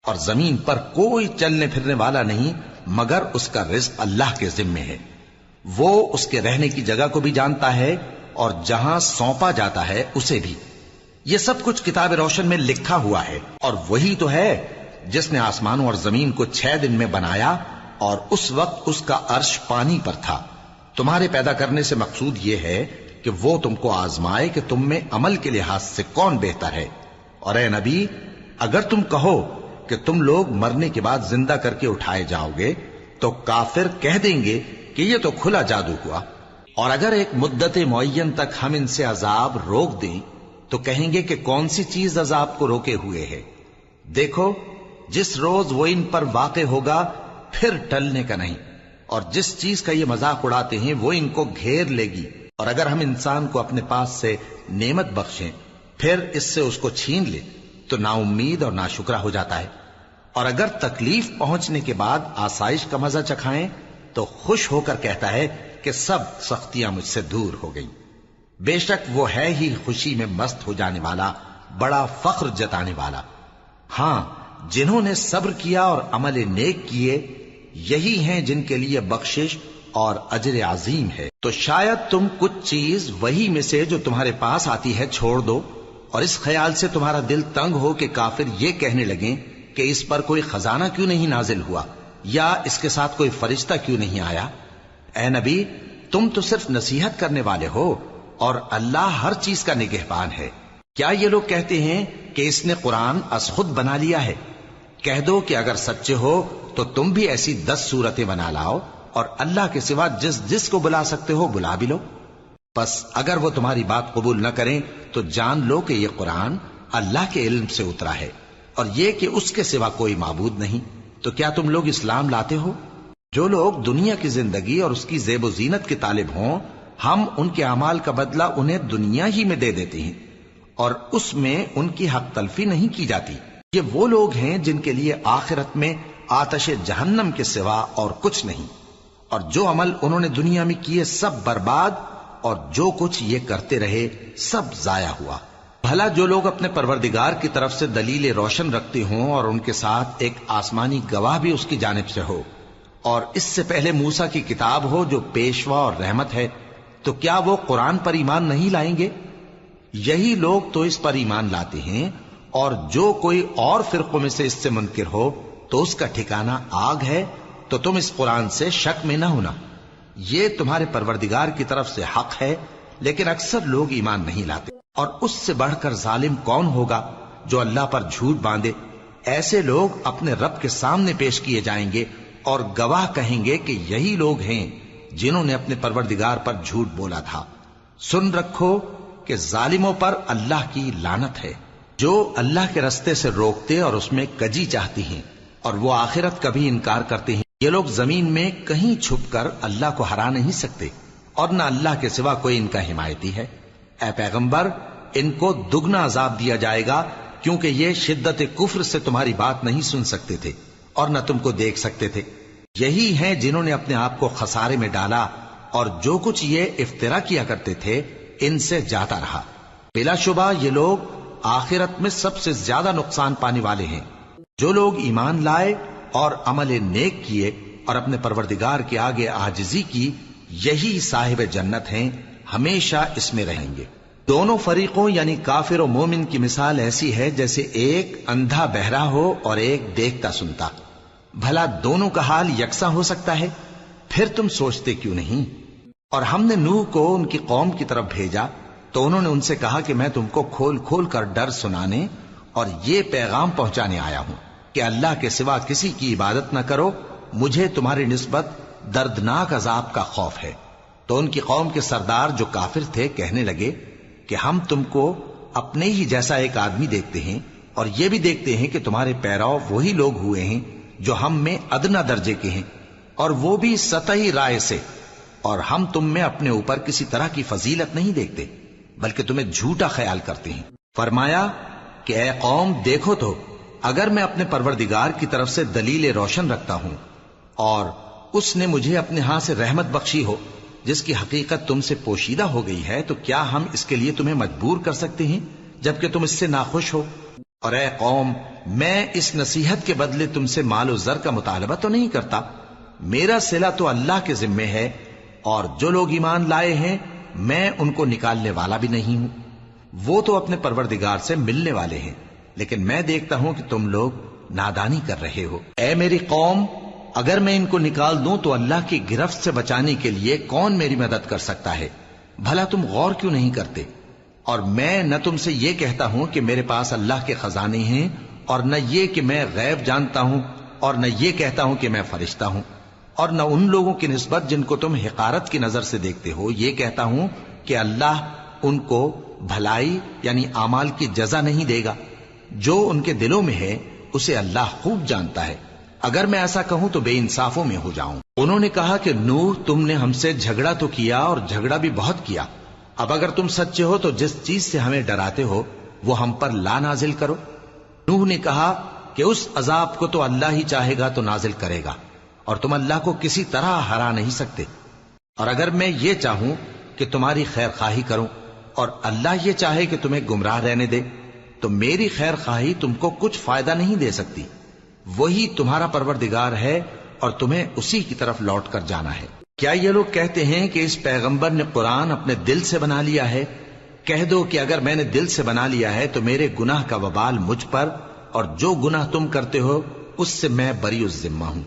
اور زمین پر کوئی چلنے پھرنے والا نہیں مگر اس کا رزق اللہ کے ذمے ہے. وہ اس کے رہنے کی جگہ کو بھی جانتا ہے اور جہاں سونپا جاتا ہے اسے بھی. یہ سب کچھ کتاب روشن میں لکھا ہوا ہے. اور وہی تو ہے جس نے آسمانوں اور زمین کو 6 دن میں بنایا اور اس وقت اس کا عرش پانی پر تھا. تمہارے پیدا کرنے سے مقصود یہ ہے کہ وہ تم کو آزمائے کہ تم میں عمل کے لحاظ سے کون بہتر ہے. اور اے نبی، اگر تم کہو کہ تم لوگ مرنے کے بعد زندہ کر کے اٹھائے جاؤ گے تو کافر کہہ دیں گے کہ یہ تو کھلا جادو ہوا. اور اگر ایک مدت معین تک ہم ان سے عذاب روک دیں تو کہیں گے کہ کون سی چیز عذاب کو روکے ہوئے ہے. دیکھو، جس روز وہ ان پر واقع ہوگا پھر ٹلنے کا نہیں. اور جس چیز کا یہ مذاق اڑاتے ہیں وہ ان کو گھیر لے گی. اور اگر ہم انسان کو اپنے پاس سے نعمت بخشیں پھر اس سے اس کو چھین لے تو نا امید اور ناشکرا ہو جاتا ہے. اور اگر تکلیف پہنچنے کے بعد آسائش کا مزہ چکھائیں تو خوش ہو کر کہتا ہے کہ سب سختیاں مجھ سے دور ہو گئیں. بے شک وہ ہے ہی خوشی میں مست ہو جانے والا، بڑا فخر جتانے والا. ہاں، جنہوں نے صبر کیا اور عمل نیک کیے یہی ہیں جن کے لیے بخشش اور اجر عظیم ہے. تو شاید تم کچھ چیز وہی میں سے جو تمہارے پاس آتی ہے چھوڑ دو اور اس خیال سے تمہارا دل تنگ ہو کہ کافر یہ کہنے لگیں کہ اس پر کوئی خزانہ کیوں نہیں نازل ہوا یا اس کے ساتھ کوئی فرشتہ کیوں نہیں آیا. اے نبی، تم تو صرف نصیحت کرنے والے ہو اور اللہ ہر چیز کا نگہبان ہے. کیا یہ لوگ کہتے ہیں کہ اس نے قرآن از خود بنا لیا ہے؟ کہہ دو کہ اگر سچے ہو تو تم بھی ایسی 10 صورتیں بنا لاؤ اور اللہ کے سوا جس جس کو بلا سکتے ہو بلا بھی لو. بس اگر وہ تمہاری بات قبول نہ کریں تو جان لو کہ یہ قرآن اللہ کے علم سے اترا ہے اور یہ کہ اس کے سوا کوئی معبود نہیں. تو کیا تم لوگ اسلام لاتے ہو؟ جو لوگ دنیا کی زندگی اور اس کی زیب و زینت کے طالب ہوں ہم ان کے اعمال کا بدلہ انہیں دنیا ہی میں دے دیتے ہیں اور اس میں ان کی حق تلفی نہیں کی جاتی. یہ وہ لوگ ہیں جن کے لیے آخرت میں آتش جہنم کے سوا اور کچھ نہیں. اور جو عمل انہوں نے دنیا میں کیے سب برباد اور جو کچھ یہ کرتے رہے سب ضائع ہوا. بھلا جو لوگ اپنے پروردگار کی طرف سے دلیل روشن رکھتے ہوں اور ان کے ساتھ ایک آسمانی گواہ بھی اس کی جانب سے ہو اور اس سے پہلے موسیٰ کی کتاب ہو جو پیشوا اور رحمت ہے، تو کیا وہ قرآن پر ایمان نہیں لائیں گے؟ یہی لوگ تو اس پر ایمان لاتے ہیں. اور جو کوئی اور فرقوں میں سے اس سے منکر ہو تو اس کا ٹھکانہ آگ ہے. تو تم اس قرآن سے شک میں نہ ہونا، یہ تمہارے پروردگار کی طرف سے حق ہے، لیکن اکثر لوگ ایمان نہیں لاتے. اور اس سے بڑھ کر ظالم کون ہوگا جو اللہ پر جھوٹ باندھے؟ ایسے لوگ اپنے رب کے سامنے پیش کیے جائیں گے اور گواہ کہیں گے کہ یہی لوگ ہیں جنہوں نے اپنے پروردگار پر جھوٹ بولا تھا. سن رکھو کہ ظالموں پر اللہ کی لعنت ہے، جو اللہ کے رستے سے روکتے اور اس میں کجی چاہتی ہیں اور وہ آخرت کا بھی انکار کرتے ہیں. یہ لوگ زمین میں کہیں چھپ کر اللہ کو ہرا نہیں سکتے اور نہ اللہ کے سوا کوئی ان کا حمایتی ہے. اے پیغمبر، ان کو دگنا عذاب دیا جائے گا کیونکہ یہ شدت کفر سے تمہاری بات نہیں سن سکتے تھے اور نہ تم کو دیکھ سکتے تھے. یہی ہیں جنہوں نے اپنے آپ کو خسارے میں ڈالا اور جو کچھ یہ افترا کیا کرتے تھے ان سے جاتا رہا. بلا شبہ یہ لوگ آخرت میں سب سے زیادہ نقصان پانے والے ہیں. جو لوگ ایمان لائے اور عمل نیک کیے اور اپنے پروردگار کے آگے عاجزی کی یہی صاحب جنت ہیں، ہمیشہ اس میں رہیں گے. دونوں فریقوں یعنی کافر و مومن کی مثال ایسی ہے جیسے ایک اندھا بہرا ہو اور ایک دیکھتا سنتا. بھلا دونوں کا حال یکساں ہو سکتا ہے؟ پھر تم سوچتے کیوں نہیں؟ اور ہم نے نوح کو ان کی قوم کی طرف بھیجا تو انہوں نے ان سے کہا کہ میں تم کو کھول کھول کر ڈر سنانے اور یہ پیغام پہنچانے آیا ہوں کہ اللہ کے سوا کسی کی عبادت نہ کرو، مجھے تمہاری نسبت دردناک عذاب کا خوف ہے. تو ان کی قوم کے سردار جو کافر تھے کہنے لگے کہ ہم تم کو اپنے ہی جیسا ایک آدمی دیکھتے ہیں اور یہ بھی دیکھتے ہیں کہ تمہارے پیرو وہی لوگ ہوئے ہیں جو ہم میں ادنا درجے کے ہیں اور وہ بھی سطحی رائے سے، اور ہم تم میں اپنے اوپر کسی طرح کی فضیلت نہیں دیکھتے بلکہ تمہیں جھوٹا خیال کرتے ہیں. فرمایا کہ اے قوم دیکھو تو اگر میں اپنے پروردگار کی طرف سے دلیل روشن رکھتا ہوں اور اس نے مجھے اپنے ہاں سے رحمت بخشی ہو جس کی حقیقت تم سے پوشیدہ ہو گئی ہے، تو کیا ہم اس کے لیے تمہیں مجبور کر سکتے ہیں جبکہ تم اس سے ناخوش ہو؟ اور اے قوم، میں اس نصیحت کے بدلے تم سے مال و زر کا مطالبہ تو نہیں کرتا، میرا صلہ تو اللہ کے ذمے ہے، اور جو لوگ ایمان لائے ہیں میں ان کو نکالنے والا بھی نہیں ہوں، وہ تو اپنے پروردگار سے ملنے والے ہیں، لیکن میں دیکھتا ہوں کہ تم لوگ نادانی کر رہے ہو۔ اے میری قوم، اگر میں ان کو نکال دوں تو اللہ کی گرفت سے بچانے کے لیے کون میری مدد کر سکتا ہے؟ بھلا تم غور کیوں نہیں کرتے؟ اور میں نہ تم سے یہ کہتا ہوں کہ میرے پاس اللہ کے خزانے ہیں، اور نہ یہ کہ میں غیب جانتا ہوں، اور نہ یہ کہتا ہوں کہ میں فرشتہ ہوں، اور نہ ان لوگوں کی نسبت جن کو تم حقارت کی نظر سے دیکھتے ہو یہ کہتا ہوں کہ اللہ ان کو بھلائی یعنی اعمال کی جزا نہیں دے گا۔ جو ان کے دلوں میں ہے اسے اللہ خوب جانتا ہے، اگر میں ایسا کہوں تو بے انصافوں میں ہو جاؤں۔ انہوں نے کہا کہ نوح، تم نے ہم سے جھگڑا تو کیا اور جھگڑا بھی بہت کیا، اب اگر تم سچے ہو تو جس چیز سے ہمیں ڈراتے ہو وہ ہم پر لا نازل کرو۔ نوح نے کہا کہ اس عذاب کو تو اللہ ہی چاہے گا تو نازل کرے گا، اور تم اللہ کو کسی طرح ہرا نہیں سکتے، اور اگر میں یہ چاہوں کہ تمہاری خیر خواہی کروں اور اللہ یہ چاہے کہ تمہیں گمراہ رہنے دے تو میری خیر خواہی تم کو کچھ فائدہ نہیں دے سکتی، وہی تمہارا پروردگار ہے اور تمہیں اسی کی طرف لوٹ کر جانا ہے۔ کیا یہ لوگ کہتے ہیں کہ اس پیغمبر نے قرآن اپنے دل سے بنا لیا ہے؟ کہہ دو کہ اگر میں نے دل سے بنا لیا ہے تو میرے گناہ کا وبال مجھ پر، اور جو گناہ تم کرتے ہو اس سے میں بری الذمہ ہوں۔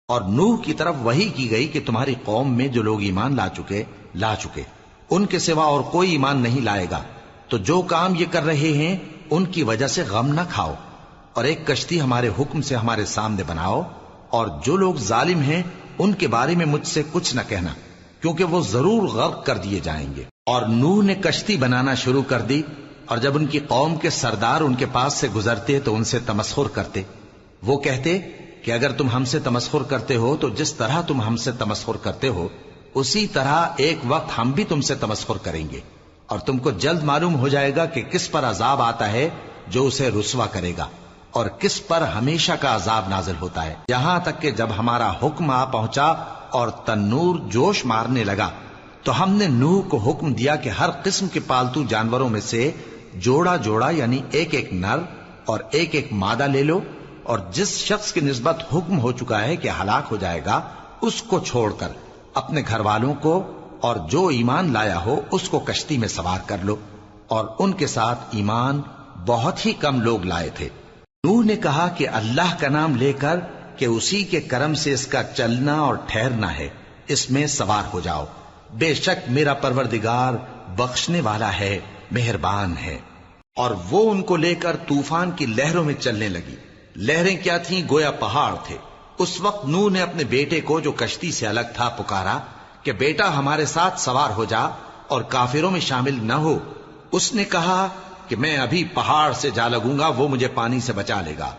اور نوح کی طرف وحی کی گئی کہ تمہاری قوم میں جو لوگ ایمان لا چکے ان کے سوا اور کوئی ایمان نہیں لائے گا، تو جو کام یہ کر رہے ہیں ان کی وجہ سے غم نہ کھاؤ، اور ایک کشتی ہمارے حکم سے ہمارے سامنے بناؤ، اور جو لوگ ظالم ہیں ان کے بارے میں مجھ سے کچھ نہ کہنا، کیونکہ وہ ضرور غرق کر دیے جائیں گے۔ اور نوح نے کشتی بنانا شروع کر دی، اور جب ان کی قوم کے سردار ان کے پاس سے گزرتے تو ان سے تمسخر کرتے، وہ کہتے کہ اگر تم ہم سے تمسخر کرتے ہو تو جس طرح تم ہم سے تمسخر کرتے ہو اسی طرح ایک وقت ہم بھی تم سے تمسخر کریں گے، اور تم کو جلد معلوم ہو جائے گا کہ کس پر عذاب آتا ہے جو اسے رسوا کرے گا، اور کس پر ہمیشہ کا عذاب نازل ہوتا ہے، یہاں تک کہ جب ہمارا حکم آ پہنچا اور تنور جوش مارنے لگا تو ہم نے نوح کو حکم دیا کہ ہر قسم کے پالتو جانوروں میں سے جوڑا جوڑا یعنی ایک ایک نر اور ایک ایک مادہ لے لو، اور جس شخص کی نسبت حکم ہو چکا ہے کہ ہلاک ہو جائے گا اس کو چھوڑ کر اپنے گھر والوں کو اور جو ایمان لایا ہو اس کو کشتی میں سوار کر لو، اور ان کے ساتھ ایمان بہت ہی کم لوگ لائے تھے۔ نوح نے کہا کہ اللہ کا نام لے کر کہ اسی کے کرم سے اس کا چلنا اور ٹھہرنا ہے، اس میں سوار ہو جاؤ، بے شک میرا پروردگار بخشنے والا ہے، مہربان ہے۔ اور وہ ان کو لے کر طوفان کی لہروں میں چلنے لگی۔ لہریں کیا تھیں؟ گویا پہاڑ تھے۔ اس وقت نوح نے اپنے بیٹے کو جو کشتی سے الگ تھا پکارا کہ بیٹا ہمارے ساتھ سوار ہو جا اور کافروں میں شامل نہ ہو۔ اس نے کہا کہ میں ابھی پہاڑ سے جا لگوں گا، وہ مجھے پانی سے بچا لے گا۔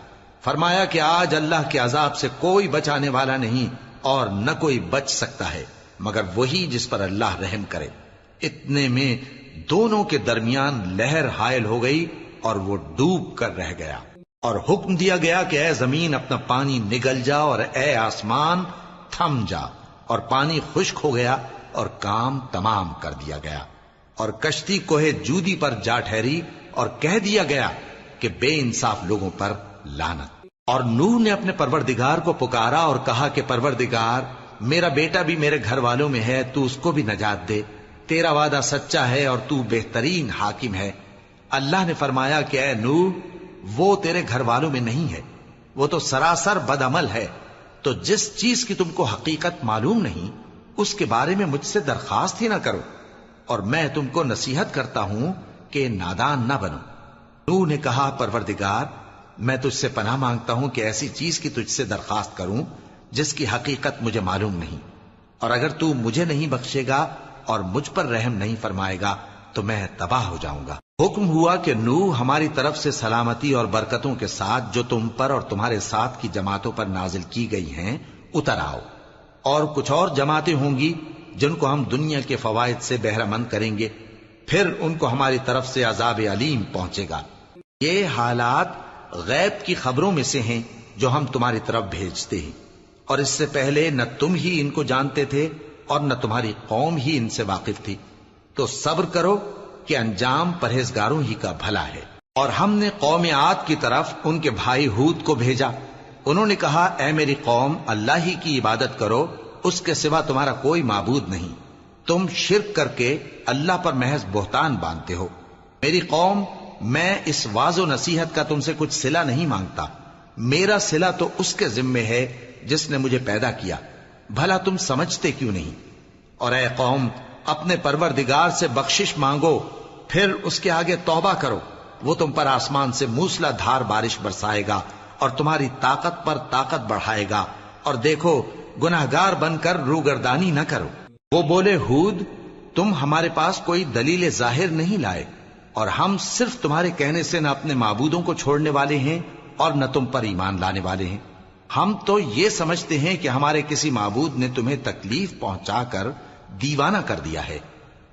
فرمایا کہ آج اللہ کے عذاب سے کوئی بچانے والا نہیں اور نہ کوئی بچ سکتا ہے مگر وہی جس پر اللہ رحم کرے۔ اتنے میں دونوں کے درمیان لہر حائل ہو گئی اور وہ ڈوب کر رہ گیا، اور حکم دیا گیا کہ اے زمین اپنا پانی نگل جا اور اے آسمان تھم جا، اور پانی خشک ہو گیا اور کام تمام کر دیا گیا، اور کشتی کوہ جودی پر جا ٹھہری، اور کہہ دیا گیا کہ بے انصاف لوگوں پر لعنت۔ اور نوح نے اپنے پروردگار کو پکارا اور کہا کہ پروردگار، میرا بیٹا بھی میرے گھر والوں میں ہے، تو اس کو بھی نجات دے، تیرا وعدہ سچا ہے اور تو بہترین حاکم ہے۔ اللہ نے فرمایا کہ اے نوح، وہ تیرے گھر والوں میں نہیں ہے، وہ تو سراسر بد عمل ہے، تو جس چیز کی تم کو حقیقت معلوم نہیں اس کے بارے میں مجھ سے درخواست ہی نہ کرو، اور میں تم کو نصیحت کرتا ہوں کہ نادان نہ بنو۔ نوح نے کہا پروردگار، میں تجھ سے پناہ مانگتا ہوں کہ ایسی چیز کی تجھ سے درخواست کروں جس کی حقیقت مجھے معلوم نہیں، اور اگر تو مجھے نہیں بخشے گا اور مجھ پر رحم نہیں فرمائے گا تو میں تباہ ہو جاؤں گا۔ حکم ہوا کہ نوح ہماری طرف سے سلامتی اور برکتوں کے ساتھ جو تم پر اور تمہارے ساتھ کی جماعتوں پر نازل کی گئی ہیں اتر آؤ، اور کچھ اور جماعتیں ہوں گی جن کو ہم دنیا کے فوائد سے بہرہ مند کریں گے، پھر ان کو ہماری طرف سے عذاب علیم پہنچے گا۔ یہ حالات غیب کی خبروں میں سے ہیں جو ہم تمہاری طرف بھیجتے ہیں، اور اس سے پہلے نہ تم ہی ان کو جانتے تھے اور نہ تمہاری قوم ہی ان سے واقف تھی، تو صبر کرو کہ انجام پرہیزگاروں ہی کا بھلا ہے۔ اور ہم نے قوم عاد کی طرف ان کے بھائی ہود کو بھیجا. انہوں نے کہا اے میری قوم، اللہ ہی کی عبادت کرو، اس کے سوا تمہارا کوئی معبود نہیں. تم شرک کر کے اللہ پر محض بہتان باندھتے ہو. میری قوم، میں اس واض و نصیحت کا تم سے کچھ صلہ نہیں مانگتا. میرا صلہ تو اس کے ذمے ہے جس نے مجھے پیدا کیا. بھلا تم سمجھتے کیوں نہیں؟ اور اے قوم، اپنے پروردگار سے بخشش مانگو، پھر اس کے آگے توبہ کرو. وہ تم پر آسمان سے موسلا دھار بارش برسائے گا اور تمہاری طاقت پر طاقت بڑھائے گا. اور دیکھو، گناہگار بن کر روگردانی نہ کرو. وہ بولے ہود، تم ہمارے پاس کوئی دلیل ظاہر نہیں لائے، اور ہم صرف تمہارے کہنے سے نہ اپنے معبودوں کو چھوڑنے والے ہیں اور نہ تم پر ایمان لانے والے ہیں. ہم تو یہ سمجھتے ہیں کہ ہمارے کسی معبود نے تمہیں تکلیف پہنچا کر دیوانہ کر دیا ہے.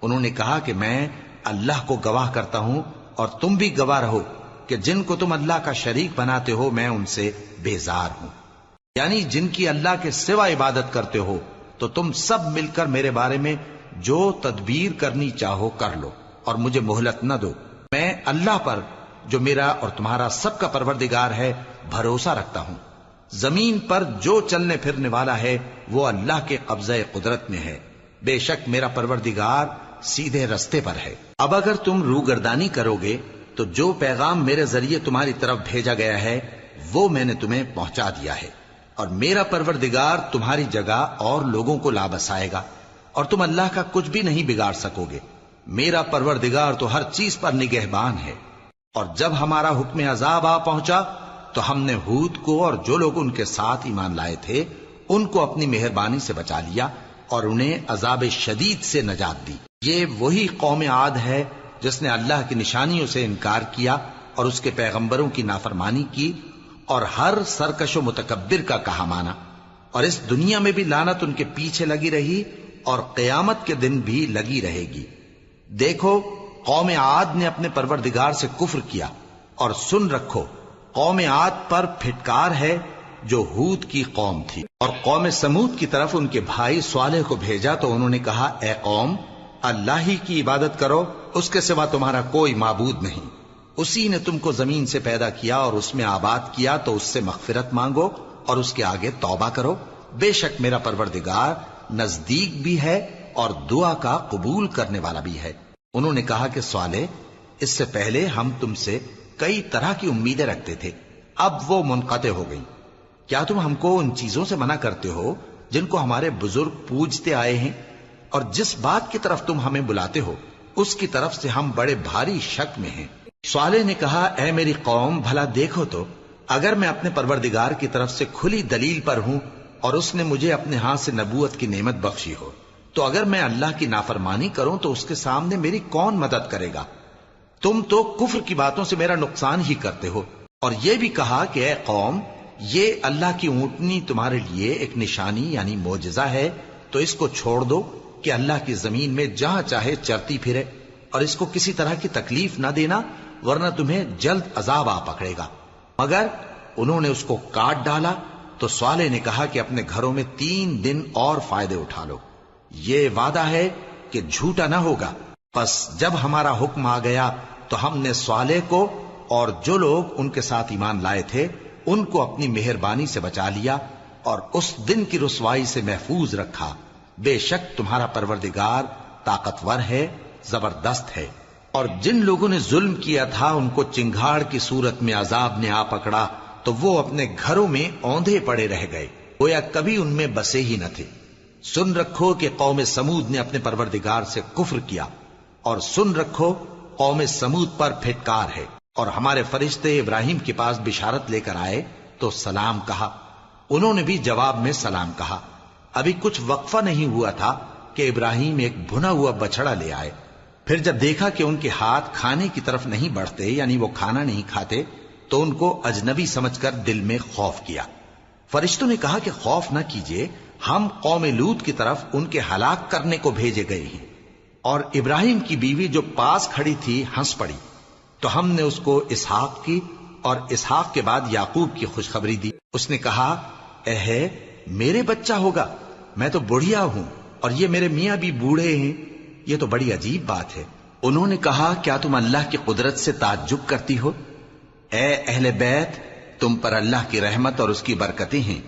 انہوں نے کہا کہ میں اللہ کو گواہ کرتا ہوں اور تم بھی گواہ رہو کہ جن کو تم اللہ کا شریک بناتے ہو میں ان سے بیزار ہوں. یعنی جن کی اللہ کے سوا عبادت کرتے ہو، تو تم سب مل کر میرے بارے میں جو تدبیر کرنی چاہو کر لو اور مجھے مہلت نہ دو. میں اللہ پر، جو میرا اور تمہارا سب کا پروردگار ہے، بھروسہ رکھتا ہوں. زمین پر جو چلنے پھرنے والا ہے وہ اللہ کے قبضہ قدرت میں ہے. بے شک میرا پروردگار سیدھے رستے پر ہے. اب اگر تم روگردانی کرو گے تو جو پیغام میرے ذریعے تمہاری طرف بھیجا گیا ہے وہ میں نے تمہیں پہنچا دیا ہے، اور میرا پروردگار تمہاری جگہ اور لوگوں کو لا بسائے گا، اور تم اللہ کا کچھ بھی نہیں بگاڑ سکو گے. میرا پروردگار تو ہر چیز پر نگہبان ہے. اور جب ہمارا حکم عذاب آ پہنچا تو ہم نے ہود کو اور جو لوگ ان کے ساتھ ایمان لائے تھے ان کو اپنی مہربانی سے بچا لیا اور انہیں عذاب شدید سے نجات دی. یہ وہی قوم عاد ہے جس نے اللہ کی نشانیوں سے انکار کیا اور اس کے پیغمبروں کی نافرمانی کی اور ہر سرکش و متکبر کا کہا مانا. اور اس دنیا میں بھی لعنت ان کے پیچھے لگی رہی اور قیامت کے دن بھی لگی رہے گی. دیکھو، قوم عاد نے اپنے پروردگار سے کفر کیا، اور سن رکھو، قوم عاد پر پھٹکار ہے جو ہود کی قوم تھی. اور قوم سمود کی طرف ان کے بھائی صالح کو بھیجا تو انہوں نے کہا اے قوم، اللہ ہی کی عبادت کرو، اس کے سوا تمہارا کوئی معبود نہیں. اسی نے تم کو زمین سے پیدا کیا اور اس میں آباد کیا، تو اس سے مغفرت مانگو اور اس کے آگے توبہ کرو. بے شک میرا پروردگار نزدیک بھی ہے اور دعا کا قبول کرنے والا بھی ہے. انہوں نے کہا کہ صالح، اس سے پہلے ہم تم سے کئی طرح کی امیدیں رکھتے تھے، اب وہ منقطع ہو گئی. کیا تم ہم کو ان چیزوں سے منع کرتے ہو جن کو ہمارے بزرگ پوجتے آئے ہیں؟ اور جس بات کی طرف تم ہمیں بلاتے ہو اس کی طرف سے ہم بڑے بھاری شک میں ہیں. صالح نے کہا اے میری قوم، بھلا دیکھو تو، اگر میں اپنے پروردگار کی طرف سے کھلی دلیل پر ہوں اور اس نے مجھے اپنے ہاتھ سے نبوت کی نعمت بخشی ہو، تو اگر میں اللہ کی نافرمانی کروں تو اس کے سامنے میری کون مدد کرے گا؟ تم تو کفر کی باتوں سے میرا نقصان ہی کرتے ہو. اور یہ بھی کہا کہ اے قوم، یہ اللہ کی اونٹنی تمہارے لیے ایک نشانی یعنی معجزہ ہے، تو اس کو چھوڑ دو کہ اللہ کی زمین میں جہاں چاہے چرتی پھرے، اور اس کو کسی طرح کی تکلیف نہ دینا، ورنہ تمہیں جلد عذاب آ پکڑے گا. مگر انہوں نے اس کو کاٹ ڈالا. تو صالح نے کہا کہ اپنے گھروں میں 3 دن اور فائدے اٹھا لو، یہ وعدہ ہے کہ جھوٹا نہ ہوگا. پس جب ہمارا حکم آ گیا تو ہم نے صالح کو اور جو لوگ ان کے ساتھ ایمان لائے تھے ان کو اپنی مہربانی سے بچا لیا اور اس دن کی رسوائی سے محفوظ رکھا. بے شک تمہارا پروردگار طاقتور ہے، زبردست ہے. اور جن لوگوں نے ظلم کیا تھا ان کو چنگھاڑ کی صورت میں عذاب نے آ پکڑا تو وہ اپنے گھروں میں اوندھے پڑے رہ گئے، گویا کبھی ان میں بسے ہی نہ تھے. سن رکھو کہ قوم سمود نے اپنے پروردگار سے کفر کیا، اور سن رکھو قوم سمود پر پھٹکار ہے. اور ہمارے فرشتے ابراہیم کے پاس بشارت لے کر آئے تو سلام کہا، انہوں نے بھی جواب میں سلام کہا. ابھی کچھ وقفہ نہیں ہوا تھا کہ ابراہیم ایک بھنا ہوا بچڑا لے آئے. پھر جب دیکھا کہ ان کے ہاتھ کھانے کی طرف نہیں بڑھتے، یعنی وہ کھانا نہیں کھاتے، تو ان کو اجنبی سمجھ کر دل میں خوف کیا. فرشتوں نے کہا کہ خوف نہ کیجیے، ہم قوم لوط کی طرف ان کے ہلاک کرنے کو بھیجے گئے ہیں. اور ابراہیم کی بیوی جو پاس کھڑی تھی ہنس پڑی، تو ہم نے اس کو اسحاق کی اور اسحاق کے بعد یعقوب کی خوشخبری دی. اس نے کہا اے میرے بچہ ہوگا، میں تو بڑھیا ہوں اور یہ میرے میاں بھی بوڑھے ہیں، یہ تو بڑی عجیب بات ہے. انہوں نے کہا کیا تم اللہ کی قدرت سے تعجب کرتی ہو؟ اے اہل بیت، تم پر اللہ کی رحمت اور اس کی برکتیں ہیں،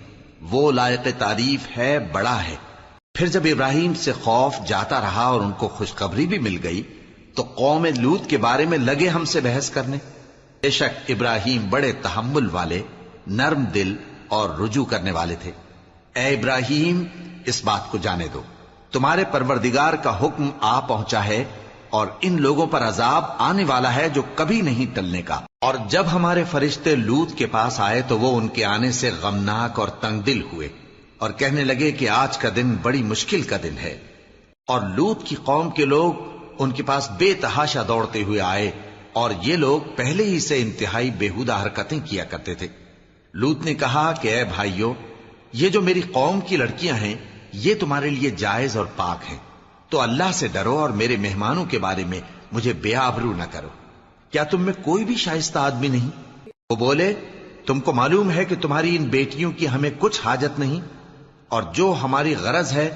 وہ لائق تعریف ہے، بڑا ہے۔ پھر جب ابراہیم سے خوف جاتا رہا اور ان کو خوشخبری بھی مل گئی تو قوم لوط کے بارے میں لگے ہم سے بحث کرنے۔ بے شک ابراہیم بڑے تحمل والے، نرم دل اور رجوع کرنے والے تھے۔ اے ابراہیم، اس بات کو جانے دو، تمہارے پروردگار کا حکم آ پہنچا ہے اور ان لوگوں پر عذاب آنے والا ہے جو کبھی نہیں ٹلنے کا۔ اور جب ہمارے فرشتے لوط کے پاس آئے تو وہ ان کے آنے سے غمناک اور تنگ دل ہوئے اور کہنے لگے کہ آج کا دن بڑی مشکل کا دن ہے۔ اور لوط کی قوم کے لوگ ان کے پاس بے تحاشا دوڑتے ہوئے آئے اور یہ لوگ پہلے ہی سے انتہائی بےہودہ حرکتیں کیا کرتے تھے۔ لوط نے کہا کہ اے بھائیو، یہ جو میری قوم کی لڑکیاں ہیں یہ تمہارے لیے جائز اور پاک ہیں، تو اللہ سے ڈرو اور میرے مہمانوں کے بارے میں مجھے بے آبرو نہ کرو۔ کیا تم میں کوئی بھی شائستہ آدمی نہیں؟ وہ بولے تم کو معلوم ہے کہ تمہاری ان بیٹیوں کی ہمیں کچھ حاجت نہیں، اور جو ہماری غرض ہے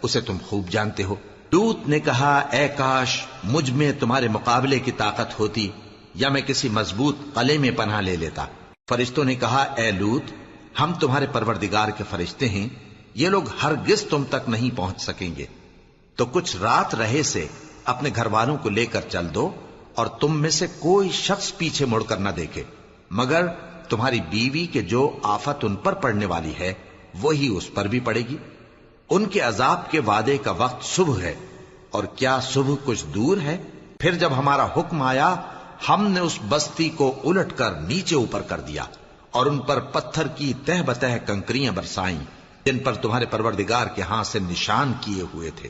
اسے تم خوب جانتے ہو۔ لوط نے کہا اے کاش مجھ میں تمہارے مقابلے کی طاقت ہوتی یا میں کسی مضبوط قلعے میں پناہ لے لیتا۔ فرشتوں نے کہا اے لوط، ہم تمہارے پروردگار کے فرشتے ہیں، یہ لوگ ہرگز تم تک نہیں پہنچ سکیں گے، تو کچھ رات رہے سے اپنے گھر والوں کو لے کر چل دو اور تم میں سے کوئی شخص پیچھے مڑ کر نہ دیکھے مگر تمہاری بیوی کے جو آفت ان پر پڑنے والی ہے وہی اس پر بھی پڑے گی۔ ان کے عذاب کے وعدے کا وقت صبح ہے، اور کیا صبح کچھ دور ہے؟ پھر جب ہمارا حکم آیا ہم نے اس بستی کو الٹ کر نیچے اوپر کر دیا اور ان پر پتھر کی تہ بتہ کنکریاں برسائیں جن پر تمہارے پروردگار کے ہاں سے نشان کیے ہوئے تھے،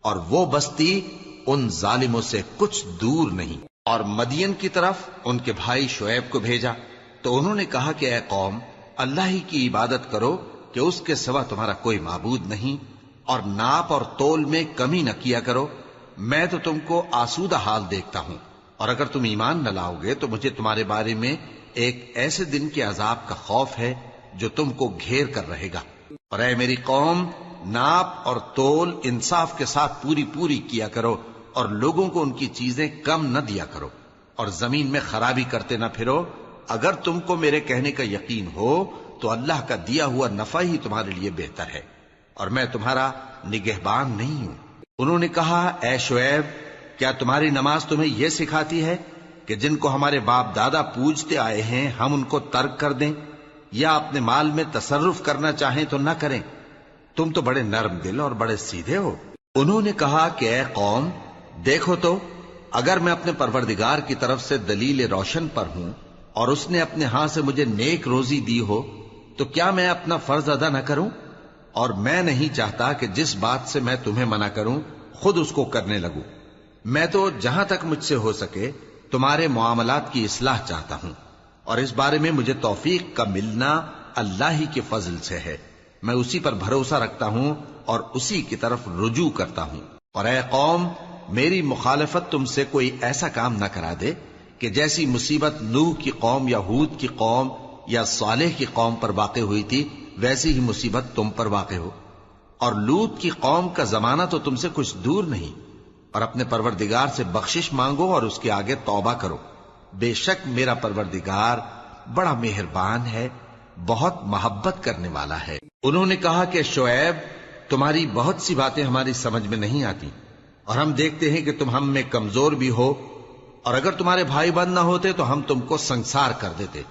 اور وہ بستی ان ظالموں سے کچھ دور نہیں۔ اور مدین کی طرف ان کے بھائی شعیب کو بھیجا تو انہوں نے کہا کہ اے قوم، اللہ ہی کی عبادت کرو کہ اس کے سوا تمہارا کوئی معبود نہیں، اور ناپ اور تول میں کمی نہ کیا کرو، میں تو تم کو آسودہ حال دیکھتا ہوں، اور اگر تم ایمان نہ لاؤ گے تو مجھے تمہارے بارے میں ایک ایسے دن کے عذاب کا خوف ہے جو تم کو گھیر کر رہے گا۔ اور اے میری قوم، ناپ اور تول انصاف کے ساتھ پوری پوری کیا کرو، اور لوگوں کو ان کی چیزیں کم نہ دیا کرو، اور زمین میں خرابی کرتے نہ پھرو۔ اگر تم کو میرے کہنے کا یقین ہو تو اللہ کا دیا ہوا نفع ہی تمہارے لیے بہتر ہے، اور میں تمہارا نگہبان نہیں ہوں۔ انہوں نے کہا اے شعیب، کیا تمہاری نماز تمہیں یہ سکھاتی ہے کہ جن کو ہمارے باپ دادا پوجتے آئے ہیں ہم ان کو ترک کر دیں، یا اپنے مال میں تصرف کرنا چاہیں تو نہ کریں؟ تم تو بڑے نرم دل اور بڑے سیدھے ہو۔ انہوں نے کہا کہ اے قوم، دیکھو تو اگر میں اپنے پروردگار کی طرف سے دلیل روشن پر ہوں اور اس نے اپنے ہاں سے مجھے نیک روزی دی ہو تو کیا میں اپنا فرض ادا نہ کروں؟ اور میں نہیں چاہتا کہ جس بات سے میں تمہیں منع کروں خود اس کو کرنے لگوں۔ میں تو جہاں تک مجھ سے ہو سکے تمہارے معاملات کی اصلاح چاہتا ہوں، اور اس بارے میں مجھے توفیق کا ملنا اللہ ہی کے فضل سے ہے۔ میں اسی پر بھروسہ رکھتا ہوں اور اسی کی طرف رجوع کرتا ہوں۔ اور اے قوم، میری مخالفت تم سے کوئی ایسا کام نہ کرا دے کہ جیسی مصیبت نوح کی قوم یا ہود کی قوم یا صالح کی قوم پر واقع ہوئی تھی ویسی ہی مصیبت تم پر واقع ہو۔ اور لوط کی قوم کا زمانہ تو تم سے کچھ دور نہیں، اور اپنے پروردگار سے بخشش مانگو اور اس کے آگے توبہ کرو، بے شک میرا پروردگار بڑا مہربان ہے، بہت محبت کرنے والا ہے۔ انہوں نے کہا کہ شعیب، تمہاری بہت سی باتیں ہماری سمجھ میں نہیں آتی، اور ہم دیکھتے ہیں کہ تم ہم میں کمزور بھی ہو، اور اگر تمہارے بھائی بند نہ ہوتے تو ہم تم کو سنسار کر دیتے،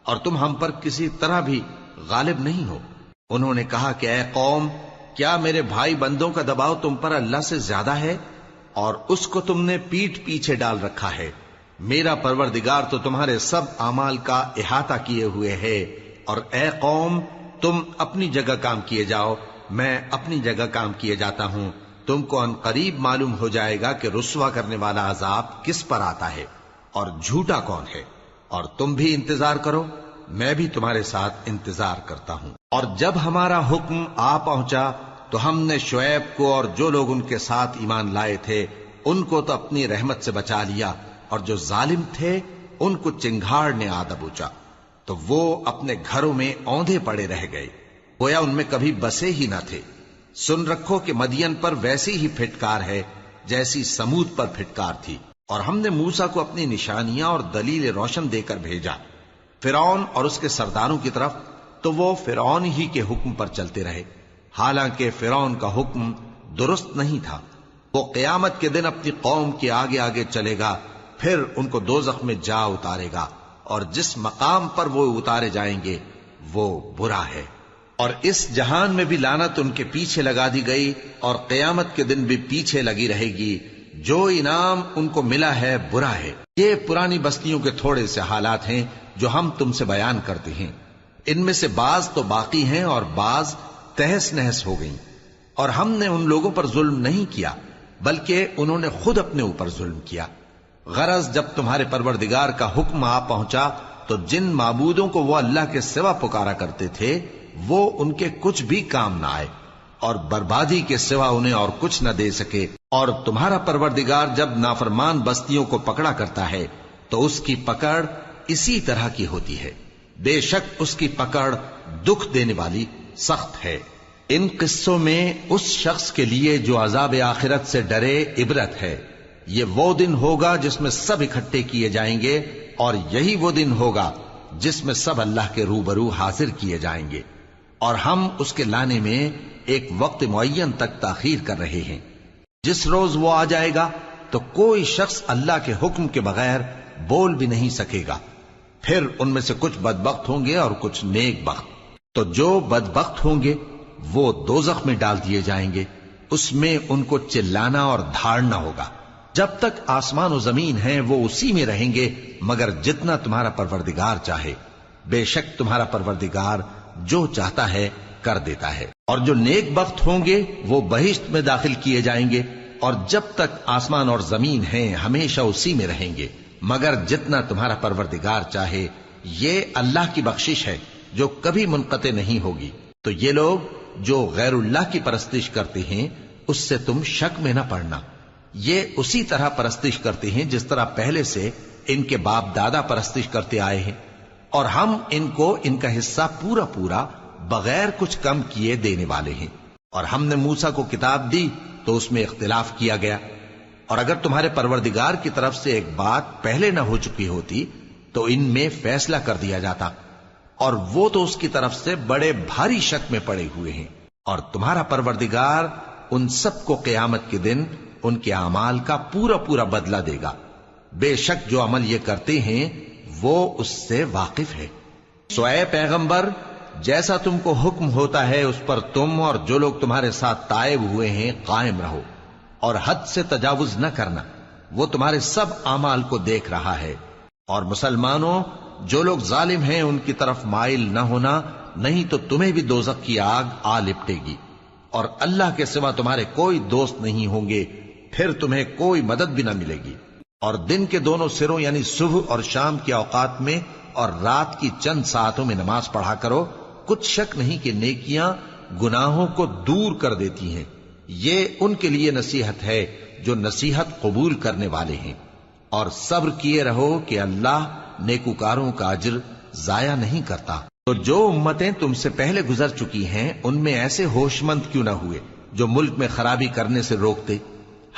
اور تم ہم پر کسی طرح بھی غالب نہیں ہو۔ انہوں نے کہا کہ اے قوم، کیا میرے بھائی بندوں کا دباؤ تم پر اللہ سے زیادہ ہے، اور اس کو تم نے پیٹھ پیچھے ڈال رکھا ہے؟ میرا پروردگار تو تمہارے سب اعمال کا احاطہ کیے ہوئے ہے۔ اور اے قوم، تم اپنی جگہ کام کیے جاؤ، میں اپنی جگہ کام کیے جاتا ہوں۔ تم کو ان قریب معلوم ہو جائے گا کہ رسوا کرنے والا عذاب کس پر آتا ہے اور جھوٹا کون ہے، اور تم بھی انتظار کرو، میں بھی تمہارے ساتھ انتظار کرتا ہوں۔ اور جب ہمارا حکم آ پہنچا تو ہم نے شعیب کو اور جو لوگ ان کے ساتھ ایمان لائے تھے ان کو تو اپنی رحمت سے بچا لیا، اور جو ظالم تھے ان کو چنگھاڑ نے آ دبوچا، تو وہ اپنے گھروں میں اوندھے پڑے رہ گئے، گویا ان میں کبھی بسے ہی نہ تھے۔ سن رکھو کہ مدین پر ویسی ہی پھٹکار ہے جیسی سمود پر پھٹکار تھی، اور ہم نے موسیٰ کو اپنی نشانیاں اور دلیل روشن دے کر بھیجا فرعون اور اس کے سرداروں کی طرف، تو وہ فرعون ہی کے حکم پر چلتے رہے، حالانکہ فرعون کا حکم درست نہیں تھا۔ وہ قیامت کے دن اپنی قوم کے آگے آگے چلے گا، پھر ان کو دوزخ میں جا اتارے گا، اور جس مقام پر وہ اتارے جائیں گے وہ برا ہے۔ اور اس جہان میں بھی لعنت ان کے پیچھے لگا دی گئی، اور قیامت کے دن بھی پیچھے لگی رہے گی۔ جو انعام ان کو ملا ہے برا ہے۔ یہ پرانی بستیوں کے تھوڑے سے حالات ہیں جو ہم تم سے بیان کرتے ہیں، ان میں سے بعض تو باقی ہیں اور بعض تہس نہس ہو گئیں۔ اور ہم نے ان لوگوں پر ظلم نہیں کیا بلکہ انہوں نے خود اپنے اوپر ظلم کیا۔ غرض جب تمہارے پروردگار کا حکم آ پہنچا تو جن معبودوں کو وہ اللہ کے سوا پکارا کرتے تھے وہ ان کے کچھ بھی کام نہ آئے، اور بربادی کے سوا انہیں اور کچھ نہ دے سکے۔ اور تمہارا پروردگار جب نافرمان بستیوں کو پکڑا کرتا ہے تو اس کی پکڑ اسی طرح کی ہوتی ہے، بے شک اس کی پکڑ دکھ دینے والی سخت ہے۔ ان قصوں میں اس شخص کے لیے جو عذاب آخرت سے ڈرے عبرت ہے۔ یہ وہ دن ہوگا جس میں سب اکٹھے کیے جائیں گے، اور یہی وہ دن ہوگا جس میں سب اللہ کے روبرو حاضر کیے جائیں گے، اور ہم اس کے لانے میں ایک وقت معین تک تاخیر کر رہے ہیں۔ جس روز وہ آ جائے گا تو کوئی شخص اللہ کے حکم کے بغیر بول بھی نہیں سکے گا۔ پھر ان میں سے کچھ بدبخت ہوں گے اور کچھ نیک بخت۔ تو جو بدبخت ہوں گے وہ دوزخ میں ڈال دیے جائیں گے، اس میں ان کو چلانا اور دھاڑنا ہوگا۔ جب تک آسمان و زمین ہیں وہ اسی میں رہیں گے مگر جتنا تمہارا پروردگار چاہے، بے شک تمہارا پروردگار جو چاہتا ہے کر دیتا ہے۔ اور جو نیک بخت ہوں گے وہ بہشت میں داخل کیے جائیں گے، اور جب تک آسمان اور زمین ہیں ہمیشہ اسی میں رہیں گے مگر جتنا تمہارا پروردگار چاہے۔ یہ اللہ کی بخشش ہے جو کبھی منقطع نہیں ہوگی۔ تو یہ لوگ جو غیر اللہ کی پرستش کرتے ہیں اس سے تم شک میں نہ پڑنا، یہ اسی طرح پرستش کرتے ہیں جس طرح پہلے سے ان کے باپ دادا پرستش کرتے آئے ہیں، اور ہم ان کو ان کا حصہ پورا پورا بغیر کچھ کم کیے دینے والے ہیں۔ اور ہم نے موسیٰ کو کتاب دی تو اس میں اختلاف کیا گیا، اور اگر تمہارے پروردگار کی طرف سے ایک بات پہلے نہ ہو چکی ہوتی تو ان میں فیصلہ کر دیا جاتا، اور وہ تو اس کی طرف سے بڑے بھاری شک میں پڑے ہوئے ہیں۔ اور تمہارا پروردگار ان سب کو قیامت کے دن ان کے اعمال کا پورا پورا بدلہ دے گا، بے شک جو عمل یہ کرتے ہیں وہ اس سے واقف ہے۔ سو اے پیغمبر، جیسا تم کو حکم ہوتا ہے اس پر تم اور جو لوگ تمہارے ساتھ تائب ہوئے ہیں قائم رہو، اور حد سے تجاوز نہ کرنا، وہ تمہارے سب اعمال کو دیکھ رہا ہے۔ اور مسلمانوں، جو لوگ ظالم ہیں ان کی طرف مائل نہ ہونا، نہیں تو تمہیں بھی دوزخ کی آگ آ لپٹے گی، اور اللہ کے سوا تمہارے کوئی دوست نہیں ہوں گے، پھر تمہیں کوئی مدد بھی نہ ملے گی۔ اور دن کے دونوں سروں یعنی صبح اور شام کے اوقات میں اور رات کی چند ساعتوں میں نماز پڑھا کرو، کچھ شک نہیں کہ نیکیاں گناہوں کو دور کر دیتی ہیں۔ یہ ان کے لیے نصیحت ہے جو نصیحت قبول کرنے والے ہیں۔ اور صبر کیے رہو کہ اللہ نیکوکاروں کا اجر ضائع نہیں کرتا۔ تو جو امتیں تم سے پہلے گزر چکی ہیں ان میں ایسے ہوش مند کیوں نہ ہوئے جو ملک میں خرابی کرنے سے روکتے؟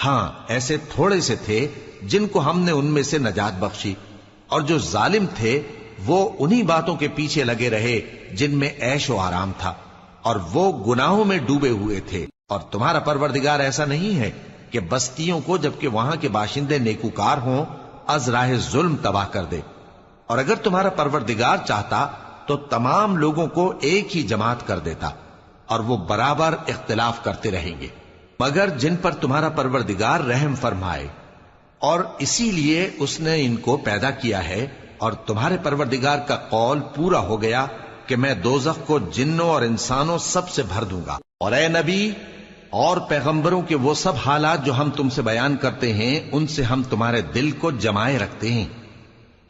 ہاں، ایسے تھوڑے سے تھے جن کو ہم نے ان میں سے نجات بخشی، اور جو ظالم تھے وہ انہی باتوں کے پیچھے لگے رہے جن میں عیش و آرام تھا، اور وہ گناہوں میں ڈوبے ہوئے تھے۔ اور تمہارا پروردگار ایسا نہیں ہے کہ بستیوں کو جبکہ وہاں کے باشندے نیکوکار ہوں از راہ ظلم تباہ کر دے۔ اور اگر تمہارا پروردگار چاہتا تو تمام لوگوں کو ایک ہی جماعت کر دیتا، اور وہ برابر اختلاف کرتے رہیں گے، مگر جن پر تمہارا پروردگار رحم فرمائے، اور اسی لیے اس نے ان کو پیدا کیا ہے۔ اور تمہارے پروردگار کا قول پورا ہو گیا کہ میں دوزخ کو جنوں اور انسانوں سب سے بھر دوں گا۔ اور اے نبی اور پیغمبروں کے وہ سب حالات جو ہم تم سے بیان کرتے ہیں ان سے ہم تمہارے دل کو جمائے رکھتے ہیں،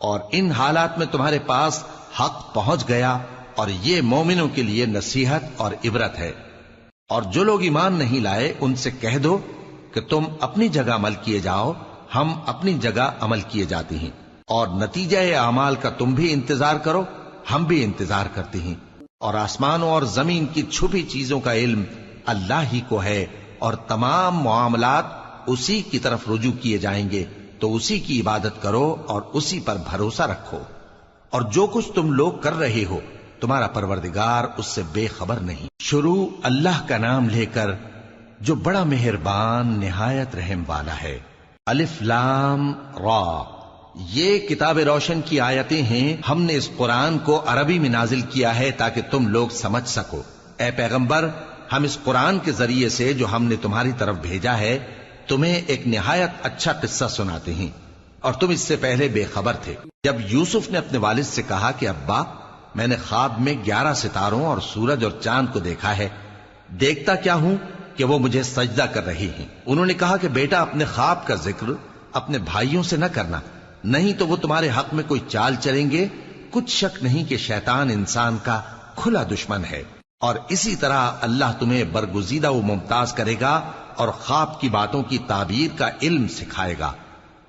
اور ان حالات میں تمہارے پاس حق پہنچ گیا، اور یہ مومنوں کے لیے نصیحت اور عبرت ہے۔ اور جو لوگ ایمان نہیں لائے ان سے کہہ دو کہ تم اپنی جگہ عمل کیے جاؤ، ہم اپنی جگہ عمل کیے جاتے ہیں، اور نتیجہ اعمال کا تم بھی انتظار کرو، ہم بھی انتظار کرتے ہیں۔ اور آسمانوں اور زمین کی چھپی چیزوں کا علم اللہ ہی کو ہے، اور تمام معاملات اسی کی طرف رجوع کیے جائیں گے تو اسی کی عبادت کرو اور اسی پر بھروسہ رکھو، اور جو کچھ تم لوگ کر رہے ہو تمہارا پروردگار اس سے بے خبر نہیں۔ شروع اللہ کا نام لے کر جو بڑا مہربان نہایت رحم والا ہے۔ الف لام را، یہ کتاب روشن کی آیتیں ہیں۔ ہم نے اس قرآن کو عربی میں نازل کیا ہے تاکہ تم لوگ سمجھ سکو۔ اے پیغمبر، ہم اس قرآن کے ذریعے سے جو ہم نے تمہاری طرف بھیجا ہے تمہیں ایک نہایت اچھا قصہ سناتے ہیں، اور تم اس سے پہلے بے خبر تھے۔ جب یوسف نے اپنے والد سے کہا کہ ابا، میں نے خواب میں 11 ستاروں اور سورج اور چاند کو دیکھا ہے، دیکھتا کیا ہوں کہ وہ مجھے سجدہ کر رہی ہیں۔ انہوں نے کہا کہ بیٹا، اپنے خواب کا ذکر اپنے بھائیوں سے نہ کرنا، نہیں تو وہ تمہارے حق میں کوئی چال چلیں گے۔ کچھ شک نہیں کہ شیطان انسان کا کھلا دشمن ہے، اور اسی طرح اللہ تمہیں برگزیدہ و ممتاز کرے گا اور خواب کی باتوں کی تعبیر کا علم سکھائے گا،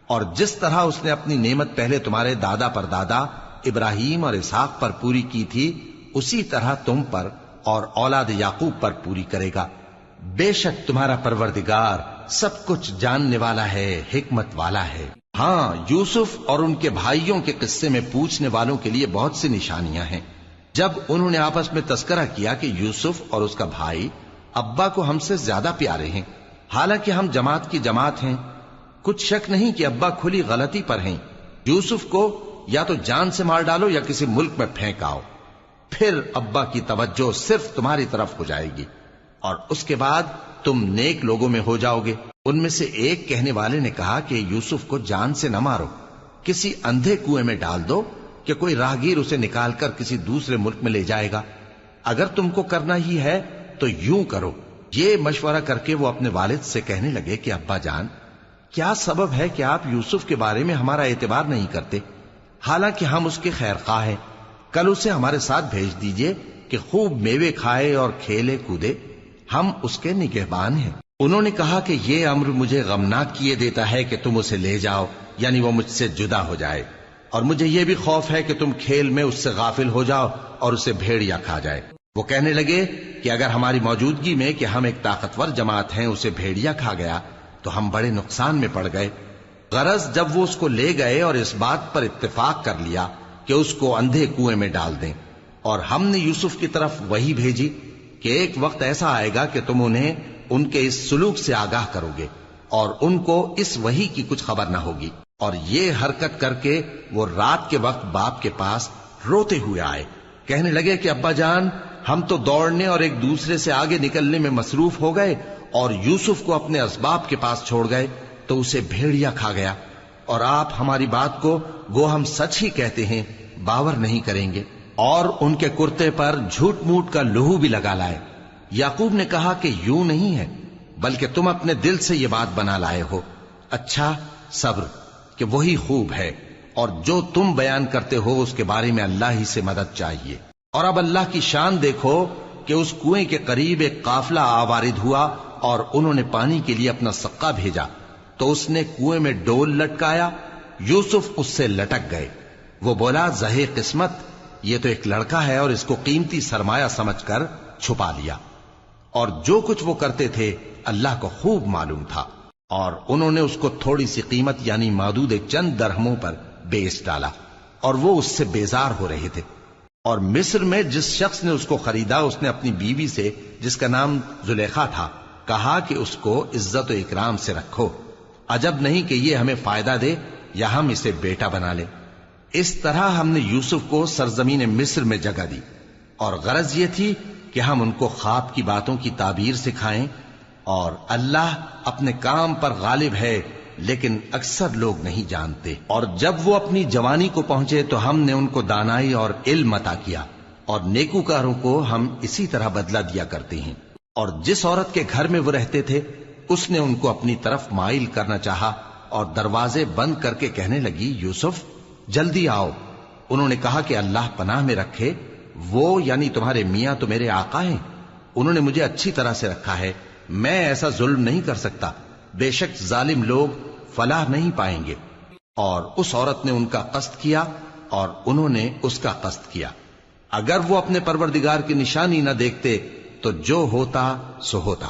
اور جس طرح اس نے اپنی نعمت پہلے تمہارے دادا پر دادا ابراہیم اور اسحاق پر پوری کی تھی، اسی طرح تم پر اور اولاد یعقوب پر پوری کرے گا۔ بے شک تمہارا پروردگار سب کچھ جاننے والا ہے، حکمت والا ہے۔ ہاں، یوسف اور ان کے بھائیوں کے قصے میں پوچھنے والوں کے لیے بہت سی نشانیاں ہیں۔ جب انہوں نے آپس میں تذکرہ کیا کہ یوسف اور اس کا بھائی ابا کو ہم سے زیادہ پیارے ہیں، حالانکہ ہم جماعت کی جماعت ہیں، کچھ شک نہیں کہ ابا کھلی غلطی پر ہیں، یوسف کو یا تو جان سے مار ڈالو یا کسی ملک میں پھینک آؤ، پھر ابا کی توجہ صرف تمہاری طرف ہو جائے گی، اور اس کے بعد تم نیک لوگوں میں ہو جاؤ گے۔ ان میں سے ایک کہنے والے نے کہا کہ یوسف کو جان سے نہ مارو، کسی اندھے کنویں میں ڈال دو کہ کوئی راہگیر اسے نکال کر کسی دوسرے ملک میں لے جائے گا۔ اگر تم کو کرنا ہی ہے تو یوں کرو۔ یہ مشورہ کر کے وہ اپنے والد سے کہنے لگے کہ ابا جان، کیا سبب ہے کہ آپ یوسف کے بارے میں ہمارا اعتبار نہیں کرتے؟ حالانکہ ہم اس کے خیر خواہ ہیں، کل اسے ہمارے ساتھ بھیج دیجئے کہ خوب میوے کھائے اور کھیلے کودے، ہم اس کے نگہبان ہیں۔ انہوں نے کہا کہ یہ امر مجھے غمناک کیے دیتا ہے کہ تم اسے لے جاؤ، یعنی وہ مجھ سے جدا ہو جائے، اور مجھے یہ بھی خوف ہے کہ تم کھیل میں اس سے غافل ہو جاؤ اور اسے بھیڑیا کھا جائے۔ وہ کہنے لگے کہ اگر ہماری موجودگی میں کہ ہم ایک طاقتور جماعت ہیں اسے بھیڑیا کھا گیا تو ہم بڑے نقصان میں پڑ گئے۔ غرض جب وہ اس کو لے گئے اور اس بات پر اتفاق کر لیا کہ اس کو اندھے کنویں میں ڈال دیں، اور ہم نے یوسف کی طرف وحی بھیجی کہ ایک وقت ایسا آئے گا کہ تم انہیں ان کے اس سلوک سے آگاہ کرو گے، اور ان کو اس وحی کی کچھ خبر نہ ہوگی۔ اور یہ حرکت کر کے وہ رات کے وقت باپ کے پاس روتے ہوئے آئے، کہنے لگے کہ ابا جان، ہم تو دوڑنے اور ایک دوسرے سے آگے نکلنے میں مصروف ہو گئے اور یوسف کو اپنے اسباب کے پاس چھوڑ گئے تو اسے بھیڑیا کھا گیا، اور آپ ہماری بات کو گو ہم سچ ہی کہتے ہیں باور نہیں کریں گے، اور ان کے کرتے پر جھوٹ موٹ کا لہو بھی لگا لائے۔ یعقوب نے کہا کہ یوں نہیں ہے، بلکہ تم اپنے دل سے یہ بات بنا لائے ہو۔ اچھا، صبر کہ وہی خوب ہے، اور جو تم بیان کرتے ہو اس کے بارے میں اللہ ہی سے مدد چاہیے۔ اور اب اللہ کی شان دیکھو کہ اس کنویں کے قریب ایک قافلہ آوارد ہوا اور انہوں نے پانی کے لیے اپنا سقا بھیجا، تو اس نے کنویں میں ڈول لٹکایا، یوسف اس سے لٹک گئے۔ وہ بولا، زہے قسمت، یہ تو ایک لڑکا ہے، اور اس کو قیمتی سرمایہ سمجھ کر چھپا لیا۔ اور جو کچھ وہ کرتے تھے اللہ کو خوب معلوم تھا، اور انہوں نے اس کو تھوڑی سی قیمت یعنی مادود چند درہموں پر بیچ ڈالا، اور وہ اس سے بیزار ہو رہے تھے۔ اور مصر میں جس شخص نے اس کو خریدا، اس نے اپنی بیوی سے جس کا نام زلیخا تھا کہا کہ اس کو عزت و اکرام سے رکھو، عجب نہیں کہ یہ ہمیں فائدہ دے یا ہم اسے بیٹا بنا لیں۔ اس طرح ہم نے یوسف کو سرزمین مصر میں جگہ دی، اور غرض یہ تھی کہ ہم ان کو خواب کی باتوں کی تعبیر سکھائیں، اور اللہ اپنے کام پر غالب ہے لیکن اکثر لوگ نہیں جانتے۔ اور جب وہ اپنی جوانی کو پہنچے تو ہم نے ان کو دانائی اور علم عطا کیا، اور نیکوکاروں کو ہم اسی طرح بدلہ دیا کرتے ہیں۔ اور جس عورت کے گھر میں وہ رہتے تھے اس نے ان کو اپنی طرف مائل کرنا چاہا، اور دروازے بند کر کے کہنے لگی، یوسف جلدی آؤ۔ انہوں نے کہا کہ اللہ پناہ میں رکھے، وہ یعنی تمہارے میاں تو میرے آقا ہیں، انہوں نے مجھے اچھی طرح سے رکھا ہے، میں ایسا ظلم نہیں کر سکتا، بے شک ظالم لوگ فلاح نہیں پائیں گے۔ اور اس عورت نے ان کا قصد کیا اور انہوں نے اس کا قصد کیا۔ اگر وہ اپنے پروردگار کی نشانی نہ دیکھتے تو جو ہوتا سو ہوتا۔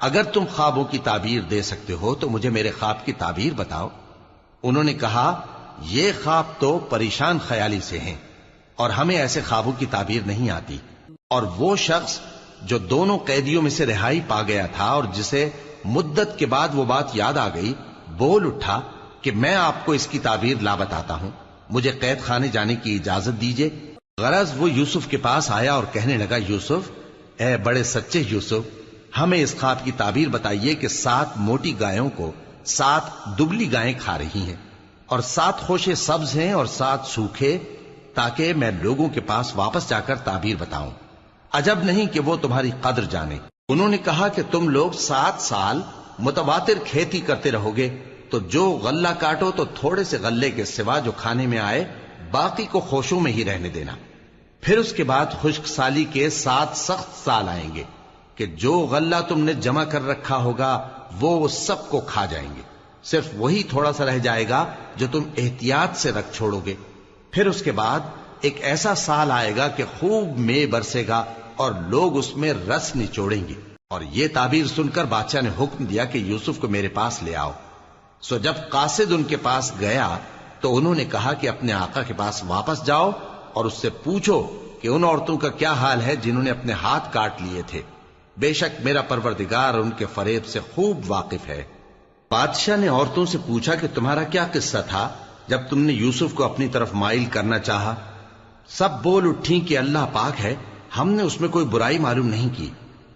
اگر تم خوابوں کی تعبیر دے سکتے ہو تو مجھے میرے خواب کی تعبیر بتاؤ۔ انہوں نے کہا یہ خواب تو پریشان خیالی سے ہیں اور ہمیں ایسے خوابوں کی تعبیر نہیں آتی۔ اور وہ شخص جو دونوں قیدیوں میں سے رہائی پا گیا تھا اور جسے مدت کے بعد وہ بات یاد آ گئی، بول اٹھا کہ میں آپ کو اس کی تعبیر لا بتاتا ہوں، مجھے قید خانے جانے کی اجازت دیجیے۔ غرض وہ یوسف کے پاس آیا اور کہنے لگا، یوسف، اے بڑے سچے یوسف، ہمیں اس خواب کی تعبیر بتائیے کہ 7 موٹی گایوں کو 7 دبلی گائیں کھا رہی ہیں اور 7 خوشے سبز ہیں اور 7 سوکھے، تاکہ میں لوگوں کے پاس واپس جا کر تعبیر بتاؤں۔ عجب نہیں کہ وہ تمہاری قدر جانے۔ انہوں نے کہا کہ تم لوگ 7 سال متواتر کھیتی کرتے رہو گے، تو جو غلہ کاٹو تو تھوڑے سے غلے کے سوا جو کھانے میں آئے باقی کو خوشوں میں ہی رہنے دینا۔ پھر اس کے بعد خشک سالی کے 7 سخت سال آئیں گے کہ جو غلہ تم نے جمع کر رکھا ہوگا وہ سب کو کھا جائیں گے، صرف وہی تھوڑا سا رہ جائے گا جو تم احتیاط سے رکھ چھوڑو گے۔ پھر اس کے بعد ایک ایسا سال آئے گا کہ خوب مے برسے گا اور لوگ اس میں رس نچوڑیں گے۔ اور یہ تعبیر سن کر بادشاہ نے حکم دیا کہ یوسف کو میرے پاس لے آؤ۔ سو جب قاصد ان کے پاس گیا تو انہوں نے کہا کہ اپنے آقا کے پاس واپس جاؤ اور اس سے پوچھو کہ ان عورتوں کا کیا حال ہے جنہوں نے اپنے ہاتھ کاٹ لیے تھے، بے شک میرا پروردگار ان کے فریب سے خوب واقف ہے۔ بادشاہ نے عورتوں سے پوچھا کہ تمہارا کیا قصہ تھا جب تم نے یوسف کو اپنی طرف مائل کرنا چاہا؟ سب بول اٹھیں کہ اللہ پاک ہے، ہم نے اس میں کوئی برائی معلوم نہیں کی۔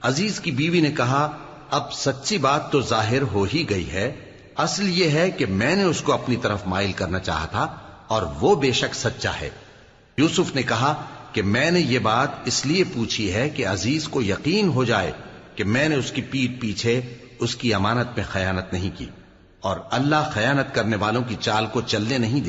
عزیز کی بیوی نے کہا، اب سچی بات تو ظاہر ہو ہی گئی ہے، اصل یہ ہے کہ میں نے اس کو اپنی طرف مائل کرنا چاہا تھا اور وہ بے شک سچا ہے۔ یوسف نے کہا کہ میں نے یہ بات اس لیے پوچھی ہے کہ عزیز کو یقین ہو جائے کہ میں نے اس کی پیٹھ پیچھے اس کی امانت میں خیانت نہیں کی، اور اللہ خیانت کرنے والوں کی چال کو چلنے نہیں دے۔